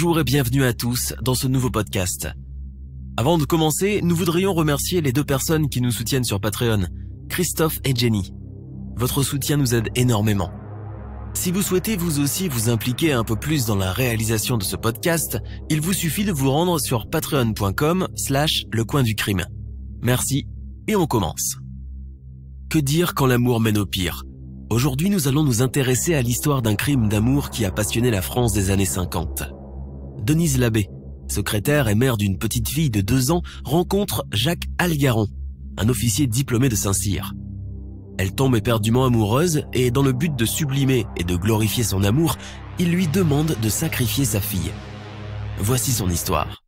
Bonjour et bienvenue à tous dans ce nouveau podcast. Avant de commencer, nous voudrions remercier les deux personnes qui nous soutiennent sur Patreon, Christophe et Jenny. Votre soutien nous aide énormément. Si vous souhaitez vous aussi vous impliquer un peu plus dans la réalisation de ce podcast, il vous suffit de vous rendre sur patreon.com/lecoinducrime. Merci et on commence. Que dire quand l'amour mène au pire ? Aujourd'hui, nous allons nous intéresser à l'histoire d'un crime d'amour qui a passionné la France des années 50. Denise Labbé, secrétaire et mère d'une petite fille de 2 ans, rencontre Jacques Algaron, un officier diplômé de Saint-Cyr. Elle tombe éperdument amoureuse et dans le but de sublimer et de glorifier son amour, il lui demande de sacrifier sa fille. Voici son histoire.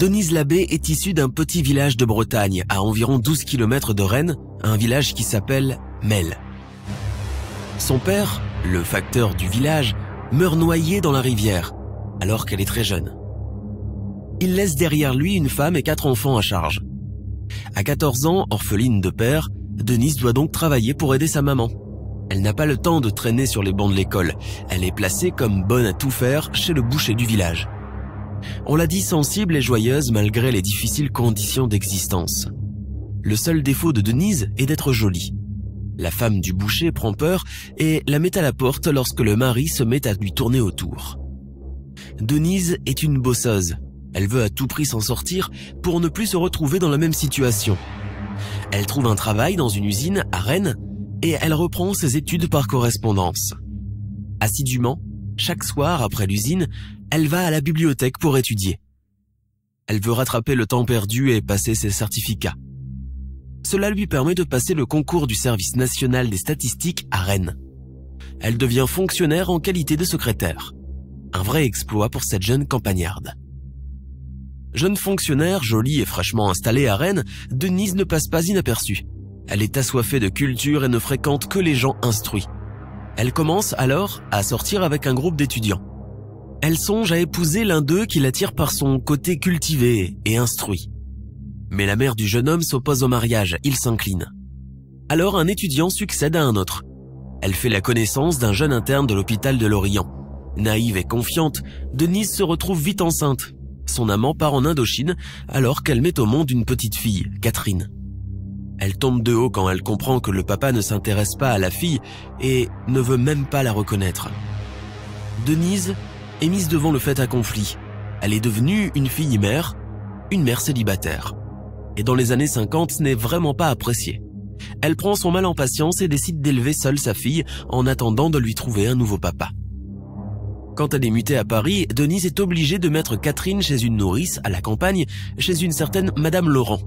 Denise Labbé est issue d'un petit village de Bretagne, à environ 12 km de Rennes, un village qui s'appelle Melle. Son père, le facteur du village, meurt noyé dans la rivière, alors qu'elle est très jeune. Il laisse derrière lui une femme et 4 enfants à charge. À 14 ans, orpheline de père, Denise doit donc travailler pour aider sa maman. Elle n'a pas le temps de traîner sur les bancs de l'école, elle est placée comme bonne à tout faire chez le boucher du village. On l'a dit sensible et joyeuse malgré les difficiles conditions d'existence. Le seul défaut de Denise est d'être jolie. La femme du boucher prend peur et la met à la porte lorsque le mari se met à lui tourner autour. Denise est une bosseuse. Elle veut à tout prix s'en sortir pour ne plus se retrouver dans la même situation. Elle trouve un travail dans une usine à Rennes et elle reprend ses études par correspondance. Assidûment, chaque soir après l'usine, elle va à la bibliothèque pour étudier. Elle veut rattraper le temps perdu et passer ses certificats. Cela lui permet de passer le concours du service national des statistiques à Rennes. Elle devient fonctionnaire en qualité de secrétaire. Un vrai exploit pour cette jeune campagnarde. Jeune fonctionnaire, jolie et fraîchement installée à Rennes, Denise ne passe pas inaperçue. Elle est assoiffée de culture et ne fréquente que les gens instruits. Elle commence alors à sortir avec un groupe d'étudiants. Elle songe à épouser l'un d'eux qui l'attire par son côté cultivé et instruit. Mais la mère du jeune homme s'oppose au mariage, il s'incline. Alors un étudiant succède à un autre. Elle fait la connaissance d'un jeune interne de l'hôpital de Lorient. Naïve et confiante, Denise se retrouve vite enceinte. Son amant part en Indochine alors qu'elle met au monde une petite fille, Catherine. Elle tombe de haut quand elle comprend que le papa ne s'intéresse pas à la fille et ne veut même pas la reconnaître. Denise est mise devant le fait accompli. Elle est devenue une fille-mère, une mère célibataire. Et dans les années 50, ce n'est vraiment pas apprécié. Elle prend son mal en patience et décide d'élever seule sa fille en attendant de lui trouver un nouveau papa. Quand elle est mutée à Paris, Denise est obligée de mettre Catherine chez une nourrice à la campagne, chez une certaine Madame Laurent.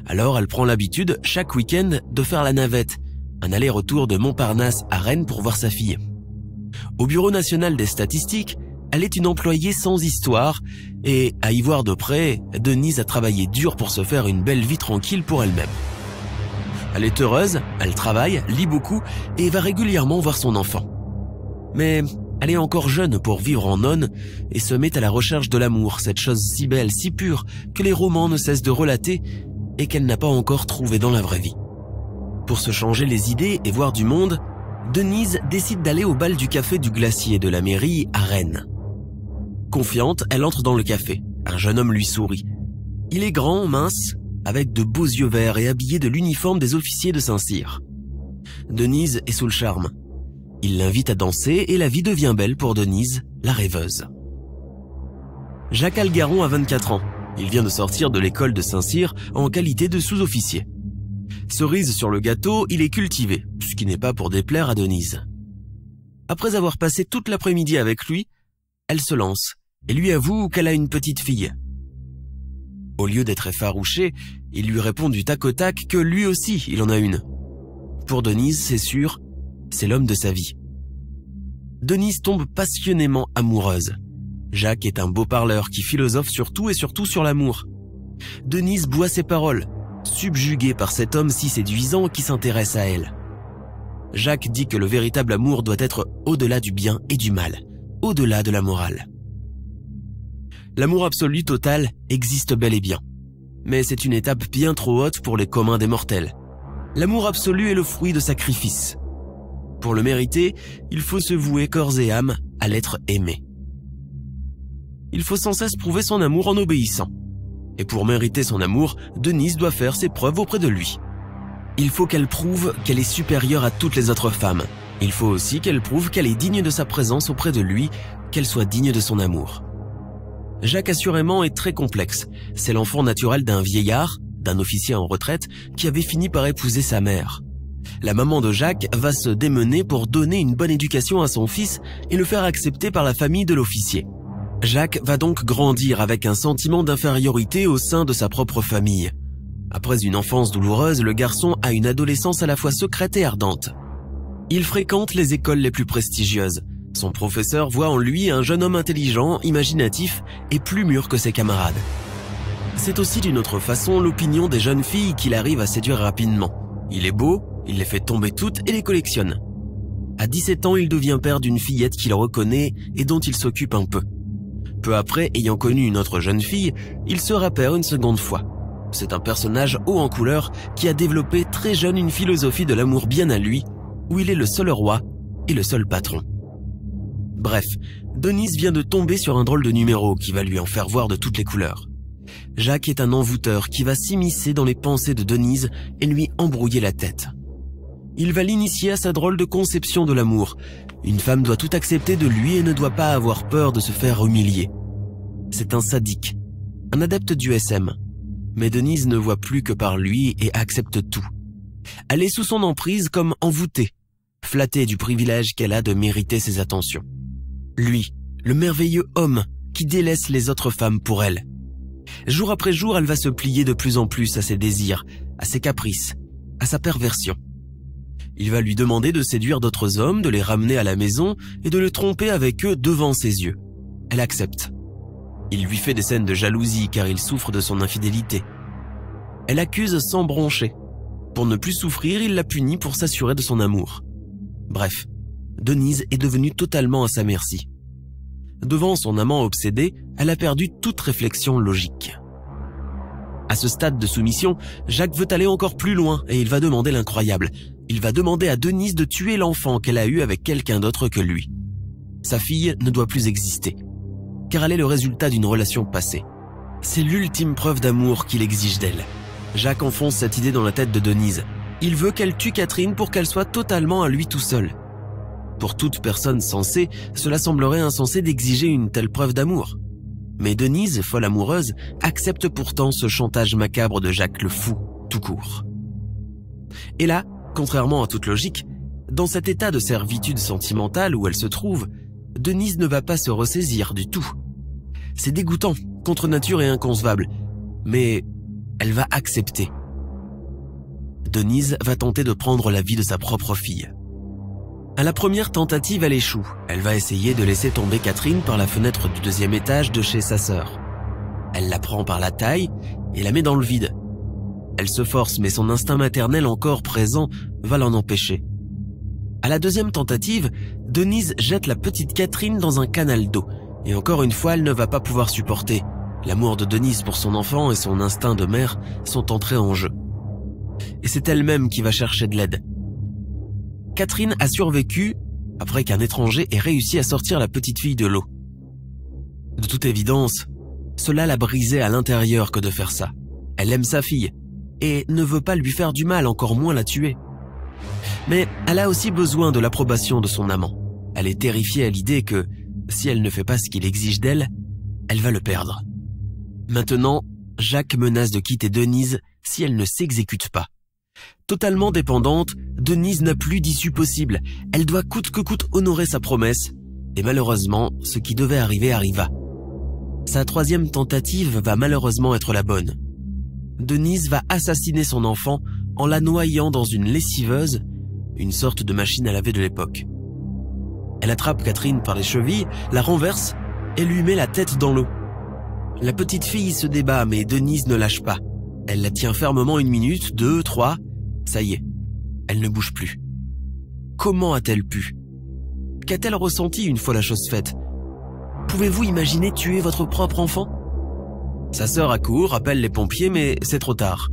Alors elle prend l'habitude, chaque week-end, de faire la navette, un aller-retour de Montparnasse à Rennes pour voir sa fille. Au Bureau national des statistiques, elle est une employée sans histoire et, à y voir de près, Denise a travaillé dur pour se faire une belle vie tranquille pour elle-même. Elle est heureuse, elle travaille, lit beaucoup et va régulièrement voir son enfant. Mais elle est encore jeune pour vivre en nonne et se met à la recherche de l'amour, cette chose si belle, si pure, que les romans ne cessent de relater et qu'elle n'a pas encore trouvé dans la vraie vie. Pour se changer les idées et voir du monde, Denise décide d'aller au bal du café du Glacier de la mairie à Rennes. Confiante, elle entre dans le café. Un jeune homme lui sourit. Il est grand, mince, avec de beaux yeux verts et habillé de l'uniforme des officiers de Saint-Cyr. Denise est sous le charme. Il l'invite à danser et la vie devient belle pour Denise, la rêveuse. Jacques Algaron a 24 ans. Il vient de sortir de l'école de Saint-Cyr en qualité de sous-officier. Cerise sur le gâteau, il est cultivé, ce qui n'est pas pour déplaire à Denise. Après avoir passé toute l'après-midi avec lui, elle se lance et lui avoue qu'elle a une petite fille. Au lieu d'être effarouché, il lui répond du tac au tac que lui aussi il en a une. Pour Denise, c'est sûr, c'est l'homme de sa vie. Denise tombe passionnément amoureuse. Jacques est un beau parleur qui philosophe sur tout et surtout sur l'amour. Denise boit ses paroles, subjuguée par cet homme si séduisant qui s'intéresse à elle. Jacques dit que le véritable amour doit être au-delà du bien et du mal, au-delà de la morale. L'amour absolu total existe bel et bien, mais c'est une étape bien trop haute pour les communs des mortels. L'amour absolu est le fruit de sacrifices. Pour le mériter, il faut se vouer corps et âme à l'être aimé. Il faut sans cesse prouver son amour en obéissant. Et pour mériter son amour, Denise doit faire ses preuves auprès de lui. Il faut qu'elle prouve qu'elle est supérieure à toutes les autres femmes. Il faut aussi qu'elle prouve qu'elle est digne de sa présence auprès de lui, qu'elle soit digne de son amour. Jacques assurément est très complexe. C'est l'enfant naturel d'un vieillard, d'un officier en retraite, qui avait fini par épouser sa mère. La maman de Jacques va se démener pour donner une bonne éducation à son fils et le faire accepter par la famille de l'officier. Jacques va donc grandir avec un sentiment d'infériorité au sein de sa propre famille. Après une enfance douloureuse, le garçon a une adolescence à la fois secrète et ardente. Il fréquente les écoles les plus prestigieuses. Son professeur voit en lui un jeune homme intelligent, imaginatif et plus mûr que ses camarades. C'est aussi d'une autre façon l'opinion des jeunes filles qu'il arrive à séduire rapidement. Il est beau, il les fait tomber toutes et les collectionne. À 17 ans, il devient père d'une fillette qu'il reconnaît et dont il s'occupe un peu. Peu après, ayant connu une autre jeune fille, il sera père une seconde fois. C'est un personnage haut en couleur qui a développé très jeune une philosophie de l'amour bien à lui, où il est le seul roi et le seul patron. Bref, Denise vient de tomber sur un drôle de numéro qui va lui en faire voir de toutes les couleurs. Jacques est un envoûteur qui va s'immiscer dans les pensées de Denise et lui embrouiller la tête. Il va l'initier à sa drôle de conception de l'amour. Une femme doit tout accepter de lui et ne doit pas avoir peur de se faire humilier. C'est un sadique, un adepte du SM. Mais Denise ne voit plus que par lui et accepte tout. Elle est sous son emprise comme envoûtée, flattée du privilège qu'elle a de mériter ses attentions. Lui, le merveilleux homme qui délaisse les autres femmes pour elle. Jour après jour, elle va se plier de plus en plus à ses désirs, à ses caprices, à sa perversion. Il va lui demander de séduire d'autres hommes, de les ramener à la maison et de le tromper avec eux devant ses yeux. Elle accepte. Il lui fait des scènes de jalousie car il souffre de son infidélité. Elle accuse sans broncher. Pour ne plus souffrir, il la punit pour s'assurer de son amour. Bref, Denise est devenue totalement à sa merci. Devant son amant obsédé, elle a perdu toute réflexion logique. À ce stade de soumission, Jacques veut aller encore plus loin et il va demander l'incroyable. Il va demander à Denise de tuer l'enfant qu'elle a eu avec quelqu'un d'autre que lui. Sa fille ne doit plus exister, car elle est le résultat d'une relation passée. C'est l'ultime preuve d'amour qu'il exige d'elle. Jacques enfonce cette idée dans la tête de Denise. Il veut qu'elle tue Catherine pour qu'elle soit totalement à lui tout seul. Pour toute personne sensée, cela semblerait insensé d'exiger une telle preuve d'amour. Mais Denise, folle amoureuse, accepte pourtant ce chantage macabre de Jacques le fou, tout court. Et là, contrairement à toute logique, dans cet état de servitude sentimentale où elle se trouve, Denise ne va pas se ressaisir du tout. C'est dégoûtant, contre nature et inconcevable, mais elle va accepter. Denise va tenter de prendre la vie de sa propre fille. À la première tentative, elle échoue. Elle va essayer de laisser tomber Catherine par la fenêtre du 2e étage de chez sa sœur. Elle la prend par la taille et la met dans le vide. Elle se force, mais son instinct maternel encore présent va l'en empêcher. À la 2e tentative, Denise jette la petite Catherine dans un canal d'eau. Et encore une fois, elle ne va pas pouvoir supporter. L'amour de Denise pour son enfant et son instinct de mère sont entrés en jeu. Et c'est elle-même qui va chercher de l'aide. Catherine a survécu après qu'un étranger ait réussi à sortir la petite fille de l'eau. De toute évidence, cela l'a brisée à l'intérieur que de faire ça. Elle aime sa fille et ne veut pas lui faire du mal, encore moins la tuer. Mais elle a aussi besoin de l'approbation de son amant. Elle est terrifiée à l'idée que, si elle ne fait pas ce qu'il exige d'elle, elle va le perdre. Maintenant, Jacques menace de quitter Denise si elle ne s'exécute pas. Totalement dépendante, Denise n'a plus d'issue possible. Elle doit coûte que coûte honorer sa promesse. Et malheureusement, ce qui devait arriver arriva. Sa 3e tentative va malheureusement être la bonne. Denise va assassiner son enfant en la noyant dans une lessiveuse, une sorte de machine à laver de l'époque. Elle attrape Catherine par les chevilles, la renverse et lui met la tête dans l'eau. La petite fille se débat, mais Denise ne lâche pas. Elle la tient fermement 1 minute, 2, 3, ça y est, elle ne bouge plus. Comment a-t-elle pu? Qu'a-t-elle ressenti une fois la chose faite? Pouvez-vous imaginer tuer votre propre enfant? Sa sœur accourt, appelle les pompiers, mais c'est trop tard.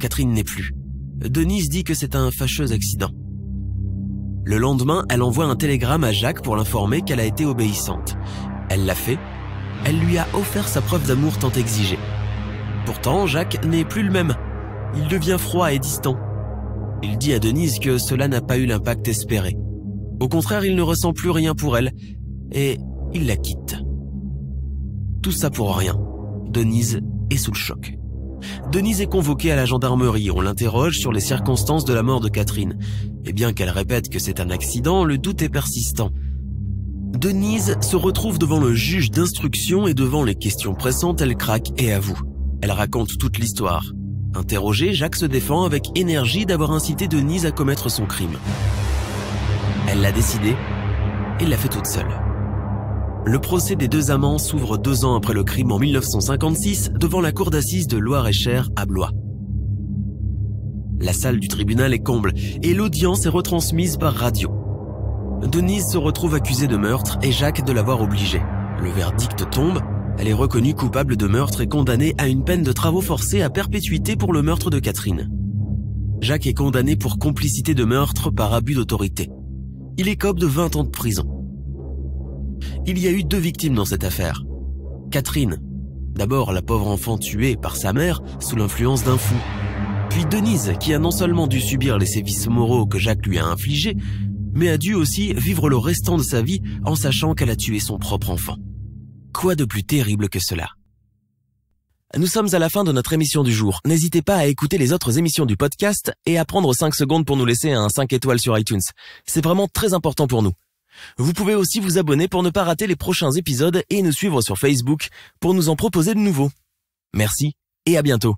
Catherine n'est plus. Denise dit que c'est un fâcheux accident. Le lendemain, elle envoie un télégramme à Jacques pour l'informer qu'elle a été obéissante. Elle l'a fait. Elle lui a offert sa preuve d'amour tant exigée. Pourtant, Jacques n'est plus le même. Il devient froid et distant. Il dit à Denise que cela n'a pas eu l'impact espéré. Au contraire, il ne ressent plus rien pour elle et il la quitte. Tout ça pour rien. Denise est sous le choc. Denise est convoquée à la gendarmerie. On l'interroge sur les circonstances de la mort de Catherine. Et bien qu'elle répète que c'est un accident, le doute est persistant. Denise se retrouve devant le juge d'instruction et devant les questions pressantes, elle craque et avoue. Elle raconte toute l'histoire. Interrogé, Jacques se défend avec énergie d'avoir incité Denise à commettre son crime. Elle l'a décidé et l'a fait toute seule. Le procès des 2 amants s'ouvre 2 ans après le crime en 1956 devant la cour d'assises de Loir-et-Cher à Blois. La salle du tribunal est comble et l'audience est retransmise par radio. Denise se retrouve accusée de meurtre et Jacques de l'avoir obligée. Le verdict tombe, elle est reconnue coupable de meurtre et condamnée à une peine de travaux forcés à perpétuité pour le meurtre de Catherine. Jacques est condamné pour complicité de meurtre par abus d'autorité. Il écope de 20 ans de prison. Il y a eu 2 victimes dans cette affaire. Catherine, d'abord la pauvre enfant tuée par sa mère sous l'influence d'un fou. Puis Denise, qui a non seulement dû subir les sévices moraux que Jacques lui a infligés, mais a dû aussi vivre le restant de sa vie en sachant qu'elle a tué son propre enfant. Quoi de plus terrible que cela? Nous sommes à la fin de notre émission du jour. N'hésitez pas à écouter les autres émissions du podcast et à prendre 5 secondes pour nous laisser un 5 étoiles sur iTunes. C'est vraiment très important pour nous. Vous pouvez aussi vous abonner pour ne pas rater les prochains épisodes et nous suivre sur Facebook pour nous en proposer de nouveaux. Merci et à bientôt.